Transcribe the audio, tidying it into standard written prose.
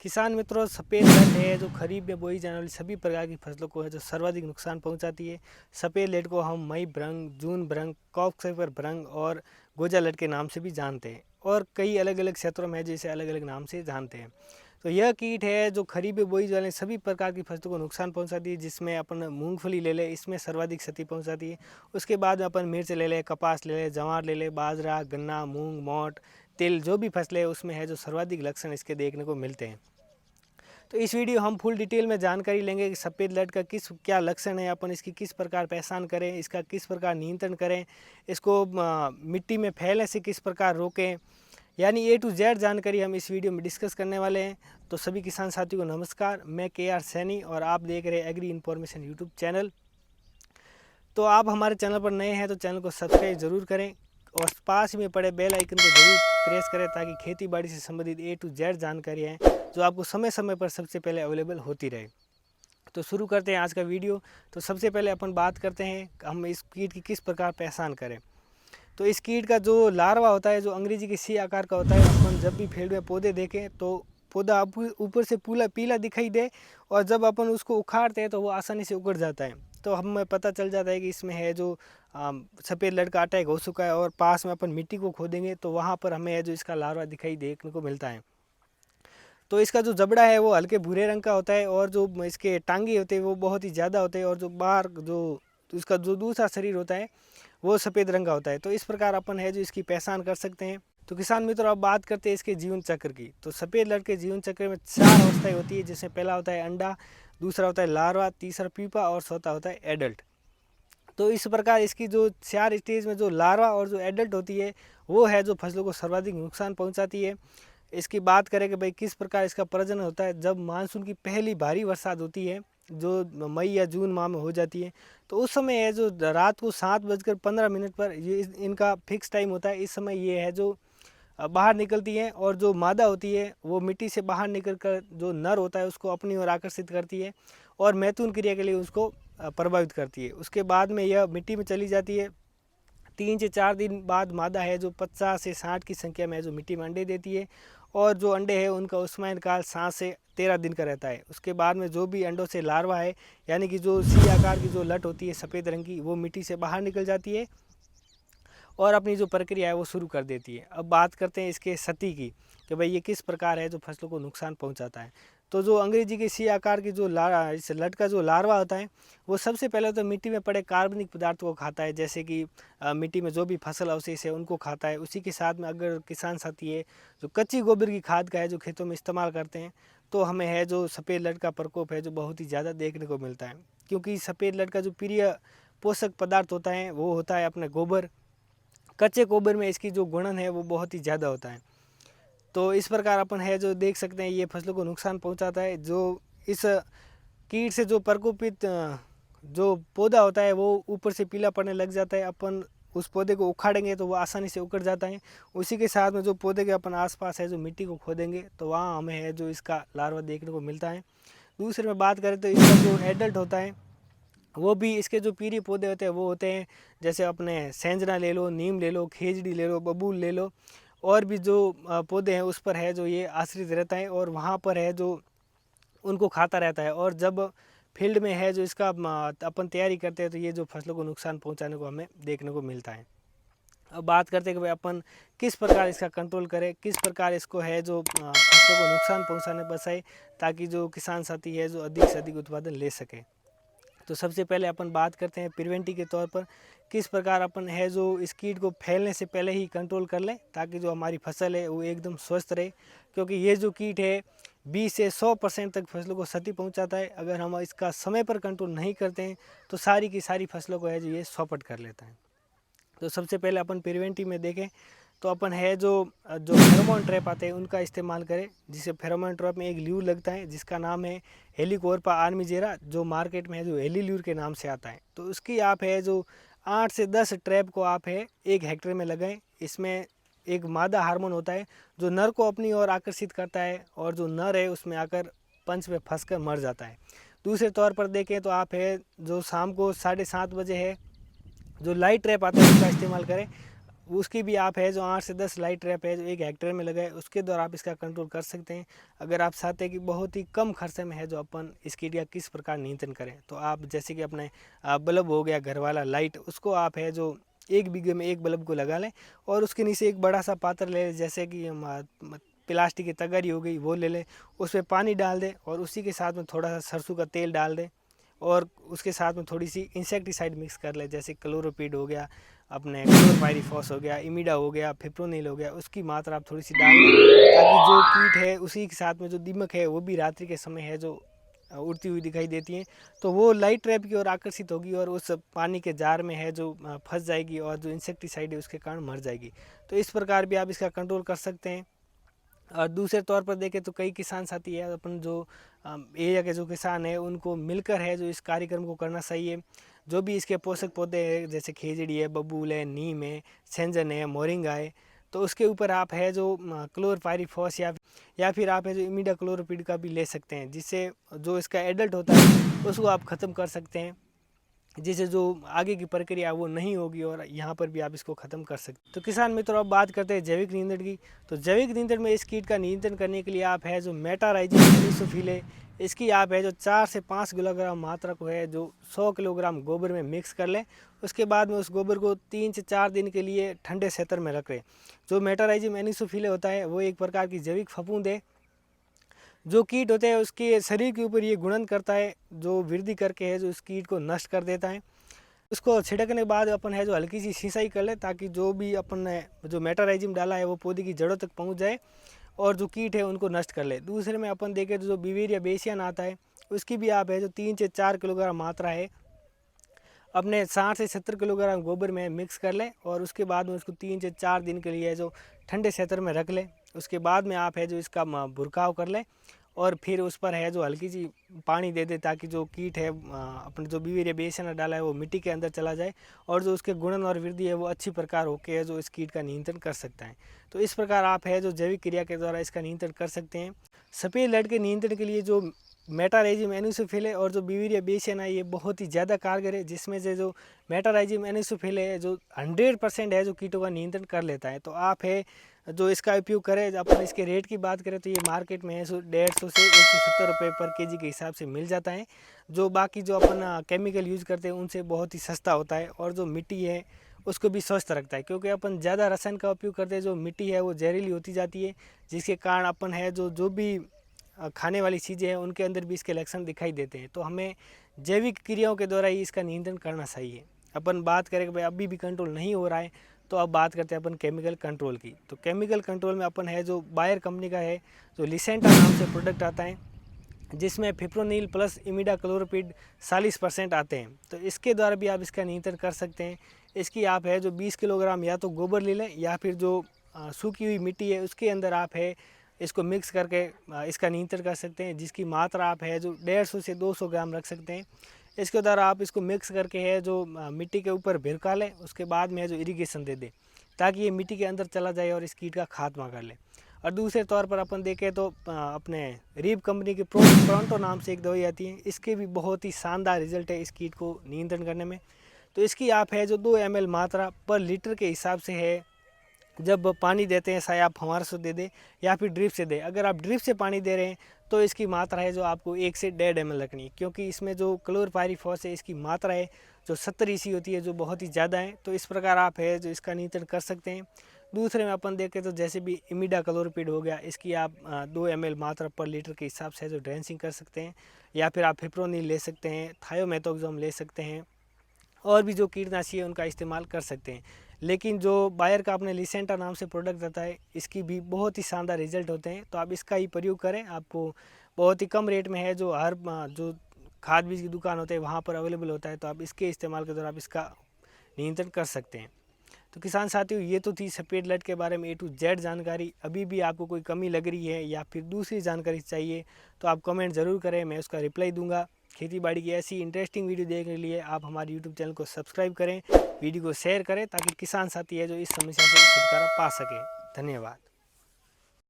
किसान मित्रों, सफ़ेद लेट है जो खरीफ में बोई जाने वाली सभी प्रकार की फसलों को है जो सर्वाधिक नुकसान पहुंचाती है। सफ़ेद लेट को हम मई भ्रंग, जून भ्रंग, कॉकसेपर भ्रंग और गोजा लेट के नाम से भी जानते हैं और कई अलग अलग क्षेत्रों में जिसे अलग अलग नाम से जानते हैं। तो यह कीट है जो खरीफ में बोई जाने सभी प्रकार की फसलों को नुकसान पहुंचाती है, जिसमें अपन मूंगफली ले ले, इसमें सर्वाधिक क्षति पहुंचाती है। उसके बाद में अपन मिर्च ले ले, कपास ले ले, जवार ले ले, बाजरा, गन्ना, मूंग, मोट, तिल, जो भी फसलें है उसमें है जो सर्वाधिक लक्षण इसके देखने को मिलते हैं। तो इस वीडियो हम फुल डिटेल में जानकारी लेंगे कि सफ़ेद लट का क्या लक्षण है, अपन इसकी किस प्रकार पहचान करें, इसका किस प्रकार नियंत्रण करें, इसको मिट्टी में फैलने से किस प्रकार रोकें, यानी ए टू जेड जानकारी हम इस वीडियो में डिस्कस करने वाले हैं। तो सभी किसान साथियों को नमस्कार, मैं KR सैनी और आप देख रहे हैं एग्री इन्फॉर्मेशन यूट्यूब चैनल। तो आप हमारे चैनल पर नए हैं तो चैनल को सब्सक्राइब ज़रूर करें और पास में पड़े बेल आइकन को जरूर प्रेस करें ताकि खेती बाड़ी से संबंधित ए टू जेड जानकारी है जो आपको समय समय पर सबसे पहले अवेलेबल होती रहे। तो शुरू करते हैं आज का वीडियो। तो सबसे पहले अपन बात करते हैं हम इस कीट की किस प्रकार पहचान करें। तो इस कीट का जो लार्वा होता है जो अंग्रेजी के सी आकार का होता है, अपन जब भी फील्ड में पौधे देखें तो पौधा ऊपर से पीला पीला दिखाई दे और जब अपन उसको उखाड़ते हैं तो वो आसानी से उगड़ जाता है। तो हमें पता चल जाता है कि इसमें है जो सफ़ेद लट का अटैक हो चुका है और पास में अपन मिट्टी को खोदेंगे तो वहाँ पर हमें है जो इसका लार्वा दिखाई देखने को मिलता है। तो इसका जो जबड़ा है वो हल्के भूरे रंग का होता है और जो इसके टांगे होते हैं वो बहुत ही ज़्यादा होते हैं और जो बाहर जो इसका जो दूसरा शरीर होता है वो सफ़ेद रंग का होता है। तो इस प्रकार अपन है जो इसकी पहचान कर सकते हैं। तो किसान मित्रों, अब बात करते हैं इसके जीवन चक्र की। तो सफ़ेद लट के जीवन चक्र में 4 अवस्थाएं होती है, जिसमें पहला होता है अंडा, दूसरा होता है लार्वा, तीसरा प्यूपा और चौथा होता है एडल्ट। तो इस प्रकार इसकी जो 4 स्टेज में जो लार्वा और जो एडल्ट होती है वो है जो फसलों को सर्वाधिक नुकसान पहुंचाती है। इसकी बात करें कि भाई किस प्रकार इसका प्रजनन होता है, जब मानसून की पहली भारी बरसात होती है जो मई या जून माह में हो जाती है तो उस समय है जो रात को 7:15 पर ये इनका फिक्स टाइम होता है। इस समय ये है जो बाहर निकलती हैं और जो मादा होती है वो मिट्टी से बाहर निकल कर जो नर होता है उसको अपनी ओर आकर्षित करती है और मैथुन क्रिया के लिए उसको प्रभावित करती है। उसके बाद में यह मिट्टी में चली जाती है। 3 से 4 दिन बाद मादा है जो 50 से 60 की संख्या में जो मिट्टी में अंडे देती है और जो अंडे हैं उनका उष्मायन काल 7 से 13 दिन का रहता है। उसके बाद में जो भी अंडों से लार्वा है यानी कि जो सी आकार की जो लट होती है सफ़ेद रंग की, वो मिट्टी से बाहर निकल जाती है और अपनी जो प्रक्रिया है वो शुरू कर देती है। अब बात करते हैं इसके सती की कि भाई ये किस प्रकार है जो फसलों को नुकसान पहुंचाता है। तो जो अंग्रेजी के सी आकार की जो इस लट का जो लार्वा होता है वो सबसे पहले तो मिट्टी में पड़े कार्बनिक पदार्थों को खाता है, जैसे कि मिट्टी में जो भी फसल अवशेष है उनको खाता है। उसी के साथ में अगर किसान साथी है जो कच्ची गोबर की खाद का है जो खेतों में इस्तेमाल करते हैं तो हमें है जो सफ़ेद लट का प्रकोप है जो बहुत ही ज़्यादा देखने को मिलता है, क्योंकि सफ़ेद लट का जो प्रिय पोषक पदार्थ होता है वो होता है अपने गोबर। कच्चे गोबर में इसकी जो गुणन है वो बहुत ही ज़्यादा होता है। तो इस प्रकार अपन है जो देख सकते हैं ये फसलों को नुकसान पहुंचाता है। जो इस कीट से जो प्रकोपित जो पौधा होता है वो ऊपर से पीला पड़ने लग जाता है। अपन उस पौधे को उखाड़ेंगे तो वो आसानी से उखड़ जाता है। उसी के साथ में जो पौधे के अपन आसपास है जो मिट्टी को खोदेंगे तो वहाँ हमें है जो इसका लार्वा देखने को मिलता है। दूसरे में बात करें तो इसका जो एडल्ट होता है वो भी इसके जो पीरी पौधे होते हैं वो होते हैं, जैसे अपने सेंजना ले लो, नीम ले लो, खेजड़ी ले लो, बबूल ले लो और भी जो पौधे हैं उस पर है जो ये आश्रित रहता है और वहाँ पर है जो उनको खाता रहता है। और जब फील्ड में है जो इसका अपन तैयारी करते हैं तो ये जो फसलों को नुकसान पहुँचाने को हमें देखने को मिलता है। अब बात करते हैं कि भाई अपन किस प्रकार इसका कंट्रोल करें, किस प्रकार इसको है जो फसलों को नुकसान पहुँचाने बचाए ताकि जो किसान साथी है जो अधिक से अधिक उत्पादन ले सके। तो सबसे पहले अपन बात करते हैं प्रिवेंटिव के तौर पर किस प्रकार अपन है जो इस कीट को फैलने से पहले ही कंट्रोल कर लें ताकि जो हमारी फसल है वो एकदम स्वस्थ रहे, क्योंकि ये जो कीट है 20 से 100% तक फसलों को क्षति पहुंचाता है। अगर हम इसका समय पर कंट्रोल नहीं करते हैं तो सारी की सारी फसलों को है जो ये सौपट कर लेता है। तो सबसे पहले अपन प्रिवेंटिव में देखें तो अपन है जो फेरोमोन ट्रैप आते हैं उनका इस्तेमाल करें, जिसे फेरोमोन ट्रैप में एक ल्यूर लगता है जिसका नाम है हेलिकोर्पा आर्मीजेरा, जो मार्केट में है जो हेलील्यूर के नाम से आता है। तो उसकी आप है जो 8 से 10 ट्रैप को आप है 1 हेक्टेयर में लगाएं। इसमें एक मादा हार्मोन होता है जो नर को अपनी ओर आकर्षित करता है और जो नर है उसमें आकर पंच में फंस कर मर जाता है। दूसरे तौर पर देखें तो आप है जो शाम को 7:30 बजे है जो लाइट ट्रैप आता है उसका इस्तेमाल करें। उसकी भी आप है जो 8 से 10 लाइट ट्रैप है जो 1 हेक्टेयर में लगाए, उसके द्वारा आप इसका कंट्रोल कर सकते हैं। अगर आप चाहते हैं कि बहुत ही कम खर्चे में है जो अपन इस कीट का किस प्रकार नियंत्रण करें, तो आप जैसे कि अपने बल्ब हो गया घर वाला लाइट, उसको आप है जो 1 बीघे में 1 बल्ब को लगा लें और उसके नीचे एक बड़ा सा पात्र ले लें, जैसे कि प्लास्टिक की तगारी हो गई वो ले लें, उसमें पानी डाल दें और उसी के साथ में थोड़ा सा सरसों का तेल डाल दें और उसके साथ में थोड़ी सी इंसेक्टिसाइड मिक्स कर लें, जैसे क्लोरोपिड हो गया, अपने क्लोरपायरीफॉस हो गया, इमिडा हो गया, फिप्रोनिल हो गया, उसकी मात्रा आप थोड़ी सी डाल दें ताकि जो कीट है उसी के साथ में जो दीमक है वो भी रात्रि के समय है जो उड़ती हुई दिखाई देती हैं, तो वो लाइट ट्रैप की ओर आकर्षित होगी और उस पानी के जार में है जो फंस जाएगी और जो इंसेक्टिसाइड है उसके कारण मर जाएगी। तो इस प्रकार भी आप इसका कंट्रोल कर सकते हैं। और दूसरे तौर पर देखें तो कई किसान साथी है अपन जो एरिया के जो किसान है उनको मिलकर है जो इस कार्यक्रम को करना चाहिए। जो भी इसके पोषक पौधे हैं जैसे खेजड़ी है, बबूल है, नीम है, सेंजन है, मोरिंगा है, तो उसके ऊपर आप है जो क्लोरपायरीफॉस या फिर आप है जो इमिडा क्लोरोपिड का भी ले सकते हैं, जिससे जो इसका एडल्ट होता है उसको आप ख़त्म कर सकते हैं, जिससे जो आगे की प्रक्रिया वो नहीं होगी और यहाँ पर भी आप इसको ख़त्म कर सकते। तो किसान मित्रों अब बात करते हैं जैविक नियंत्रण की। तो जैविक नियंत्रण में इस कीट का नियंत्रण करने के लिए आप है जो मेटाराइजिम एनिसोफिले, इसकी आप है जो 4 से 5 किलोग्राम मात्रा को है जो 100 किलोग्राम गोबर में मिक्स कर लें। उसके बाद में उस गोबर को 3 से 4 दिन के लिए ठंडे क्षेत्र में रखें। जो मेटाराइजिम एनिसोफिले होता है वो एक प्रकार की जैविक फफूंद है, जो कीट होते हैं उसके शरीर के ऊपर ये गुणन करता है, जो वृद्धि करके है जो इस कीट को नष्ट कर देता है। उसको छिड़कने के बाद अपन है जो हल्की सी सिंचाई कर ले ताकि जो भी अपन ने जो मेटाराइजिम डाला है वो पौधे की जड़ों तक पहुंच जाए और जो कीट है उनको नष्ट कर ले। दूसरे में अपन देखें तो जो बिवेरिया बेसियन आता है उसकी भी आप है जो 3 से 4 किलोग्राम मात्रा है अपने 60 से 70 किलोग्राम गोबर में मिक्स कर लें और उसके बाद में उसको 3 से 4 दिन के लिए जो ठंडे क्षेत्र में रख लें। उसके बाद में आप है जो इसका भुरकाव कर लें और फिर उस पर है जो हल्की सी पानी दे दे ताकि जो कीट है अपने जो बिवेरिया बेसियन डाला है वो मिट्टी के अंदर चला जाए और जो उसके गुणन और वृद्धि है वो अच्छी प्रकार होकर जो इस कीट का नियंत्रण कर सकता है। तो इस प्रकार आप है जो जैविक क्रिया के द्वारा इसका नियंत्रण कर सकते हैं। सफ़ेद लड़ के नियंत्रण के लिए जो मेटाराइजिम एनिसोफिले और जो बिवेरिया बेसियन है ये बहुत ही ज़्यादा कारगर है, जिसमें से जो मेटाराइजिम एनिसोफिले है जो 100% है जो कीटों का नियंत्रण कर लेता है। तो आप है जो इसका उपयोग करें। अपन इसके रेट की बात करें तो ये मार्केट में है 150 से 170 रुपये पर केजी के हिसाब से मिल जाता है, जो बाकी जो अपन केमिकल यूज़ करते हैं उनसे बहुत ही सस्ता होता है और जो मिट्टी है उसको भी स्वस्थ रखता है, क्योंकि अपन ज़्यादा रसायन का उपयोग करते हैं जो मिट्टी है वो जहरीली होती जाती है, जिसके कारण अपन है जो भी खाने वाली चीज़ें हैं उनके अंदर भी इसके लक्षण दिखाई देते हैं। तो हमें जैविक क्रियाओं के द्वारा ही इसका नियंत्रण करना चाहिए। अपन बात करें कि भाई अभी भी कंट्रोल नहीं हो रहा है तो अब बात करते हैं अपन केमिकल कंट्रोल की। तो केमिकल कंट्रोल में अपन है जो बायर कंपनी का है जो लिसेंटा नाम से प्रोडक्ट आता है, जिसमें फिप्रोनिल प्लस इमिडा क्लोरोपिड 40% आते हैं। तो इसके द्वारा भी आप इसका नियंत्रण कर सकते हैं। इसकी आप है जो 20 किलोग्राम या तो गोबर ले लें या फिर जो सूखी हुई मिट्टी है उसके अंदर आप है इसको मिक्स करके इसका नियंत्रण कर सकते हैं, जिसकी मात्रा आप है जो 150 से 200 ग्राम रख सकते हैं। इसके द्वारा आप इसको मिक्स करके है जो मिट्टी के ऊपर भिरका लें, उसके बाद में है जो इरिगेशन दे दें ताकि ये मिट्टी के अंदर चला जाए और इस कीट का खात्मा कर ले। और दूसरे तौर पर अपन देखें तो अपने रीब कंपनी की प्रोंटो नाम से एक दवाई आती है, इसके भी बहुत ही शानदार रिजल्ट है इस कीट को नियंत्रण करने में। तो इसकी आप है जो 2 ml मात्रा पर लीटर के हिसाब से है जब पानी देते हैं, चाहे आप फव्वारा से दे दें या फिर ड्रिप से दें। अगर आप ड्रिप से पानी दे रहे हैं तो इसकी मात्रा है जो आपको 1 से 1.5 ml रखनी है, क्योंकि इसमें जो क्लोरपायरीफॉस है इसकी मात्रा है जो 70 EC होती है, जो बहुत ही ज़्यादा है। तो इस प्रकार आप है जो इसका नियंत्रण कर सकते हैं। दूसरे में अपन देखें तो जैसे भी इमिडा क्लोरोपिड हो गया, इसकी आप 2 ml मात्रा पर लीटर के हिसाब से जो ड्रेंसिंग कर सकते हैं, या फिर आप फिप्रोनिल ले सकते हैं, थायोमेथोक्सोम ले सकते हैं, और भी जो कीटनाशी है उनका इस्तेमाल कर सकते हैं। लेकिन जो बायर का अपने लिसेंटा नाम से प्रोडक्ट आता है इसकी भी बहुत ही शानदार रिजल्ट होते हैं। तो आप इसका ही प्रयोग करें, आपको बहुत ही कम रेट में है जो हर जो खाद बीज की दुकान होते हैं वहाँ पर अवेलेबल होता है। तो आप इसके इस्तेमाल के दौरान आप इसका नियंत्रण कर सकते हैं। तो किसान साथियों, ये तो थी सफ़ेद लट के बारे में A to Z जानकारी। अभी भी आपको कोई कमी लग रही है या फिर दूसरी जानकारी चाहिए तो आप कमेंट ज़रूर करें, मैं उसका रिप्लाई दूंगा। खेती बाड़ी की ऐसी इंटरेस्टिंग वीडियो देखने के लिए आप हमारे यूट्यूब चैनल को सब्सक्राइब करें, वीडियो को शेयर करें ताकि किसान साथी है जो इस समस्या से छुटकारा पा सकें। धन्यवाद।